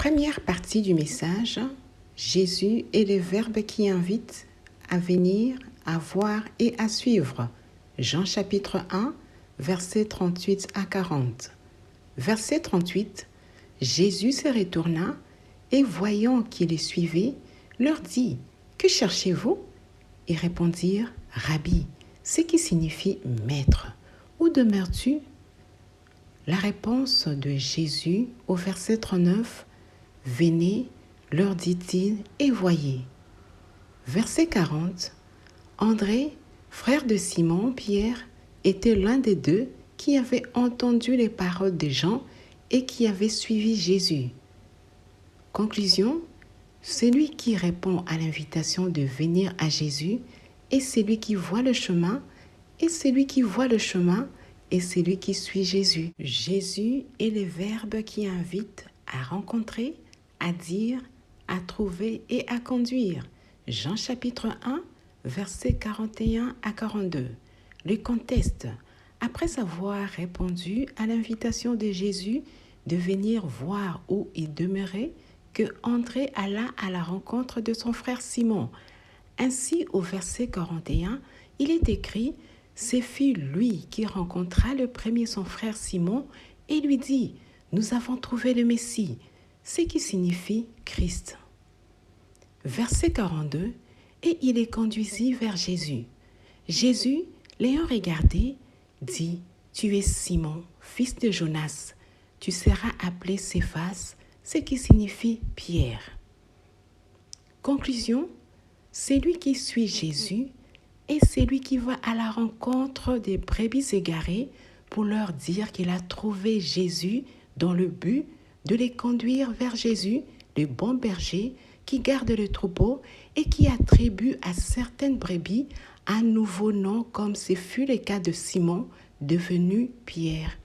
Première partie du message, Jésus est le Verbe qui invite à venir, à voir et à suivre. Jean chapitre 1, versets 38 à 40. Verset 38, Jésus se retourna et voyant qu'ils les suivaient, leur dit « Que cherchez-vous » Ils répondirent « Rabbi », ce qui signifie « maître ». « Où demeures-tu » La réponse de Jésus au verset 39, « Venez, leur dit-il, et voyez ». Verset 40, André, frère de Simon, Pierre, était l'un des deux qui avait entendu les paroles des gens et qui avait suivi Jésus. Conclusion, celui qui répond à l'invitation de venir à Jésus est celui qui voit le chemin, et celui qui voit le chemin est celui qui suit Jésus. Jésus est le Verbe qui invite à rencontrer, à dire, à trouver et à conduire. Jean chapitre 1, versets 41 à 42. Le contexte. Après avoir répondu à l'invitation de Jésus de venir voir où il demeurait, que André alla à la rencontre de son frère Simon. Ainsi, au verset 41, il est écrit « Ce fut lui qui rencontra le premier son frère Simon et lui dit « Nous avons trouvé le Messie », ce qui signifie Christ. Verset 42, et il les conduisit vers Jésus. Jésus, l'ayant regardé, dit « Tu es Simon, fils de Jonas, tu seras appelé Céphas », ce qui signifie Pierre. Conclusion, celui qui suit Jésus est celui qui va à la rencontre des brebis égarées pour leur dire qu'il a trouvé Jésus dans le but de les conduire vers Jésus, le bon berger qui garde le troupeau et qui attribue à certaines brebis un nouveau nom comme ce fut le cas de Simon devenu Pierre.